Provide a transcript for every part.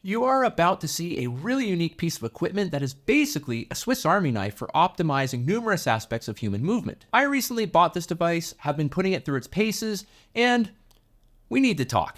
You are about to see a really unique piece of equipment that is basically a Swiss Army knife for optimizing numerous aspects of human movement. I recently bought this device, have been putting it through its paces, and we need to talk.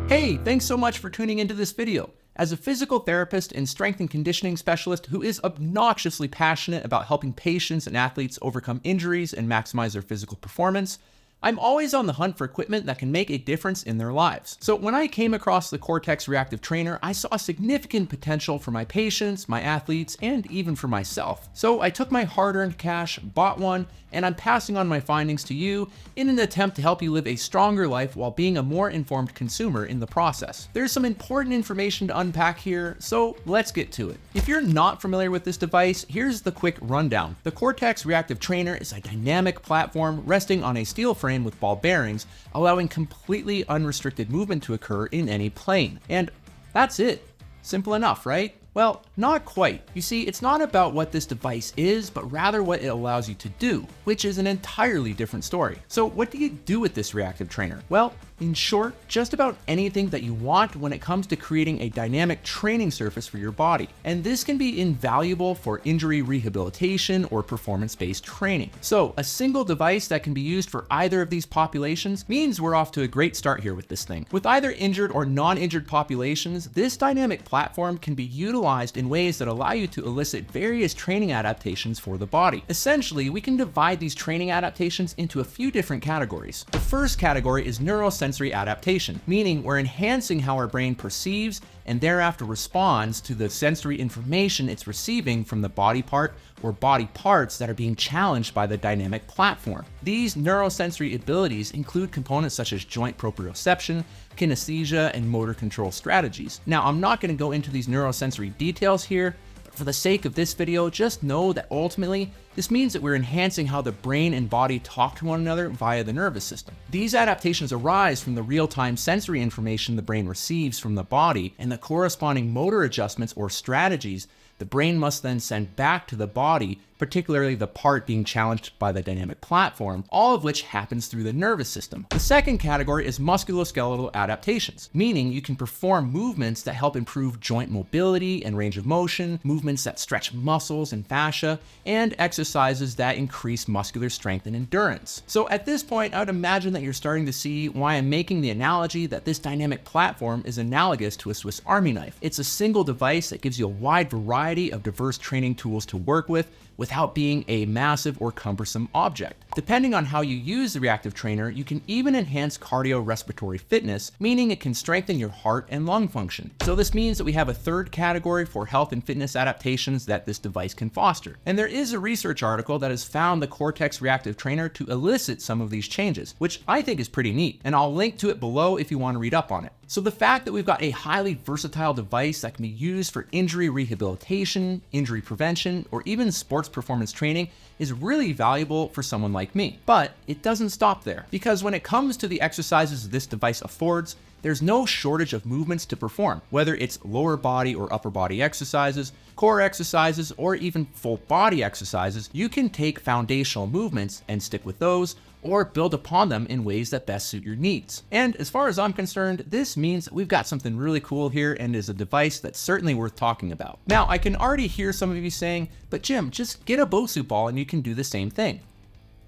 Hey, thanks so much for tuning into this video. As a physical therapist and strength and conditioning specialist who is obnoxiously passionate about helping patients and athletes overcome injuries and maximize their physical performance, I'm always on the hunt for equipment that can make a difference in their lives. So when I came across the Core-Tex Reactive Trainer, I saw significant potential for my patients, my athletes, and even for myself. So I took my hard-earned cash, bought one, and I'm passing on my findings to you in an attempt to help you live a stronger life while being a more informed consumer in the process. There's some important information to unpack here, so let's get to it. If you're not familiar with this device, here's the quick rundown. The Core-Tex Reactive Trainer is a dynamic platform resting on a steel frame with ball bearings, allowing completely unrestricted movement to occur in any plane. And that's it. Simple enough, right? Well, not quite. You see, it's not about what this device is, but rather what it allows you to do, which is an entirely different story. So what do you do with this reactive trainer? Well, in short, just about anything that you want when it comes to creating a dynamic training surface for your body. And this can be invaluable for injury rehabilitation or performance-based training. So a single device that can be used for either of these populations means we're off to a great start here with this thing. With either injured or non-injured populations, this dynamic platform can be utilized in ways that allow you to elicit various training adaptations for the body. Essentially, we can divide these training adaptations into a few different categories. The first category is neurosensory adaptation, meaning we're enhancing how our brain perceives and thereafter responds to the sensory information it's receiving from the body part or body parts that are being challenged by the dynamic platform. These neurosensory abilities include components such as joint proprioception, kinesthesia, and motor control strategies. Now, I'm not going to go into these neurosensory details here, but for the sake of this video, just know that ultimately, this means that we're enhancing how the brain and body talk to one another via the nervous system. These adaptations arise from the real-time sensory information the brain receives from the body and the corresponding motor adjustments or strategies the brain must then send back to the body, particularly the part being challenged by the dynamic platform, all of which happens through the nervous system. The second category is musculoskeletal adaptations, meaning you can perform movements that help improve joint mobility and range of motion, movements that stretch muscles and fascia, and exercises that increase muscular strength and endurance. So at this point, I would imagine that you're starting to see why I'm making the analogy that this dynamic platform is analogous to a Swiss Army knife. It's a single device that gives you a wide variety of diverse training tools to work with without being a massive or cumbersome object. Depending on how you use the reactive trainer, you can even enhance cardiorespiratory fitness, meaning it can strengthen your heart and lung function. So this means that we have a third category for health and fitness adaptations that this device can foster. And there is a research article that has found the Core-Tex Reactive Trainer to elicit some of these changes, which I think is pretty neat, and I'll link to it below if you want to read up on it. So the fact that we've got a highly versatile device that can be used for injury rehabilitation, injury prevention, or even sports performance training is really valuable for someone like me. But it doesn't stop there, because when it comes to the exercises this device affords, there's no shortage of movements to perform, whether it's lower body or upper body exercises, core exercises, or even full body exercises. You can take foundational movements and stick with those, or build upon them in ways that best suit your needs. And as far as I'm concerned, this means that we've got something really cool here and is a device that's certainly worth talking about. Now, I can already hear some of you saying, but Jim, just get a Bosu ball and you can do the same thing.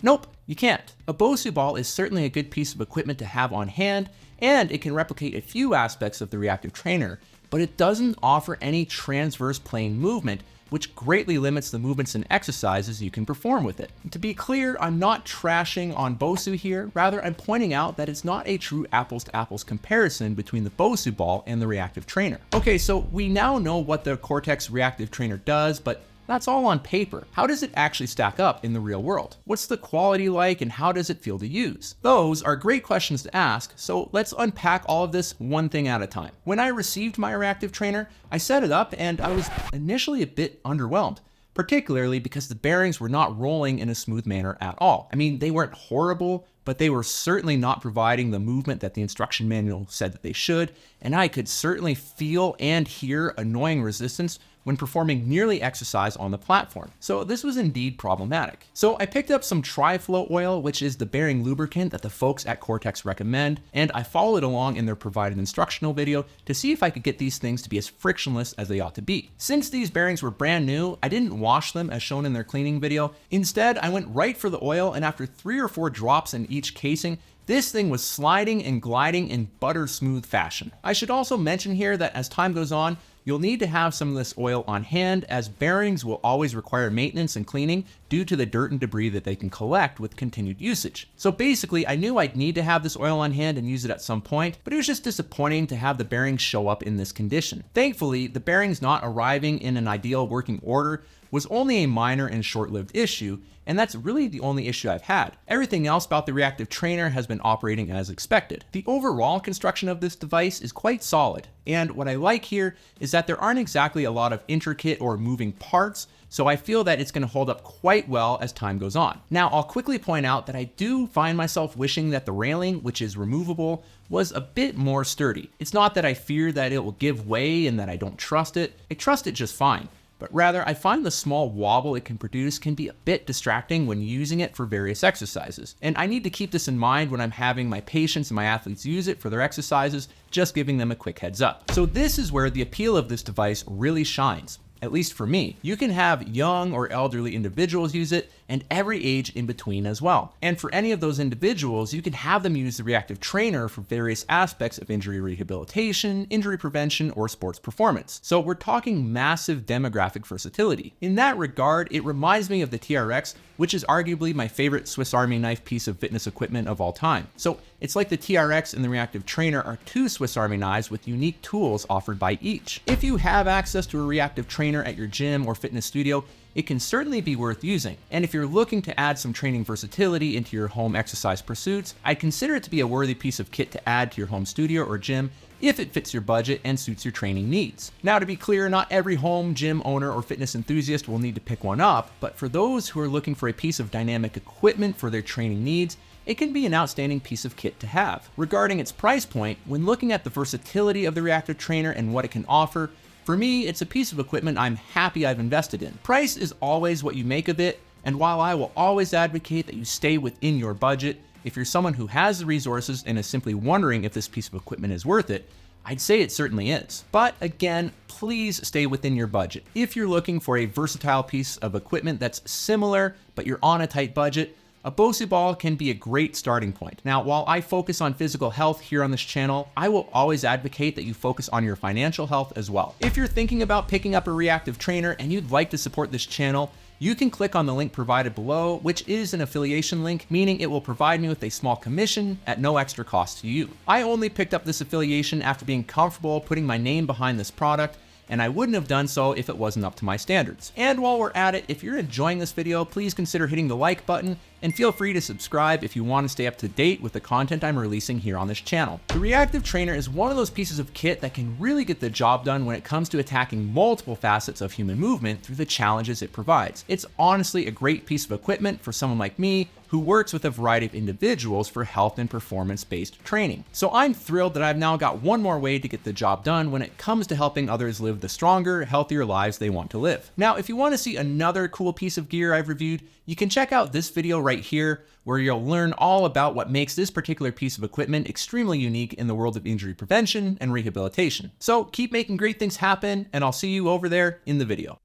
Nope, you can't. A Bosu ball is certainly a good piece of equipment to have on hand, and it can replicate a few aspects of the reactive trainer, but it doesn't offer any transverse plane movement, which greatly limits the movements and exercises you can perform with it. And to be clear, I'm not trashing on Bosu here, rather I'm pointing out that it's not a true apples to apples comparison between the Bosu ball and the reactive trainer. Okay, so we now know what the Core-Tex Reactive Trainer does, but that's all on paper. How does it actually stack up in the real world? What's the quality like and how does it feel to use? Those are great questions to ask, so let's unpack all of this one thing at a time. When I received my reactive trainer, I set it up and I was initially a bit underwhelmed, particularly because the bearings were not rolling in a smooth manner at all. I mean, they weren't horrible, but they were certainly not providing the movement that the instruction manual said that they should, and I could certainly feel and hear annoying resistance when performing nearly exercise on the platform. So this was indeed problematic. So I picked up some Tri-Flow oil, which is the bearing lubricant that the folks at Core-Tex recommend, and I followed along in their provided instructional video to see if I could get these things to be as frictionless as they ought to be. Since these bearings were brand new, I didn't wash them as shown in their cleaning video. Instead, I went right for the oil, and after 3 or 4 drops in each casing, this thing was sliding and gliding in butter smooth fashion. I should also mention here that as time goes on, you'll need to have some of this oil on hand, as bearings will always require maintenance and cleaning due to the dirt and debris that they can collect with continued usage. So basically, I knew I'd need to have this oil on hand and use it at some point, but it was just disappointing to have the bearings show up in this condition. Thankfully, the bearings not arriving in an ideal working order was only a minor and short-lived issue, and that's really the only issue I've had. Everything else about the Reactive Trainer has been operating as expected. The overall construction of this device is quite solid, and what I like here is that there aren't exactly a lot of intricate or moving parts, so I feel that it's going to hold up quite well as time goes on. Now, I'll quickly point out that I do find myself wishing that the railing, which is removable, was a bit more sturdy. It's not that I fear that it will give way and that I don't trust it. I trust it just fine. But rather, I find the small wobble it can produce can be a bit distracting when using it for various exercises. And I need to keep this in mind when I'm having my patients and my athletes use it for their exercises, just giving them a quick heads up. So this is where the appeal of this device really shines. At least for me. You can have young or elderly individuals use it, and every age in between as well. And for any of those individuals, you can have them use the Reactive Trainer for various aspects of injury rehabilitation, injury prevention, or sports performance. So we're talking massive demographic versatility. In that regard, it reminds me of the TRX, which is arguably my favorite Swiss Army knife piece of fitness equipment of all time. So it's like the TRX and the Reactive Trainer are 2 Swiss Army knives with unique tools offered by each. If you have access to a Reactive Trainer at your gym or fitness studio, it can certainly be worth using. And if you're looking to add some training versatility into your home exercise pursuits, I'd consider it to be a worthy piece of kit to add to your home studio or gym if it fits your budget and suits your training needs. Now, to be clear, not every home gym owner or fitness enthusiast will need to pick one up, but for those who are looking for a piece of dynamic equipment for their training needs, it can be an outstanding piece of kit to have. Regarding its price point, when looking at the versatility of the Reactive Trainer and what it can offer, for me, it's a piece of equipment I'm happy I've invested in. Price is always what you make of it, and while I will always advocate that you stay within your budget, if you're someone who has the resources and is simply wondering if this piece of equipment is worth it, I'd say it certainly is. But again, please stay within your budget. If you're looking for a versatile piece of equipment that's similar, but you're on a tight budget, a Bosu ball can be a great starting point. Now, while I focus on physical health here on this channel, I will always advocate that you focus on your financial health as well. If you're thinking about picking up a Reactive Trainer and you'd like to support this channel, you can click on the link provided below, which is an affiliation link, meaning it will provide me with a small commission at no extra cost to you. I only picked up this affiliation after being comfortable putting my name behind this product, and I wouldn't have done so if it wasn't up to my standards. And while we're at it, if you're enjoying this video, please consider hitting the like button and feel free to subscribe if you want to stay up to date with the content I'm releasing here on this channel. The Reactive Trainer is one of those pieces of kit that can really get the job done when it comes to attacking multiple facets of human movement through the challenges it provides. It's honestly a great piece of equipment for someone like me who works with a variety of individuals for health and performance-based training. So I'm thrilled that I've now got one more way to get the job done when it comes to helping others live the stronger, healthier lives they want to live. Now, if you want to see another cool piece of gear I've reviewed, you can check out this video right here, where you'll learn all about what makes this particular piece of equipment extremely unique in the world of injury prevention and rehabilitation. So keep making great things happen, and I'll see you over there in the video.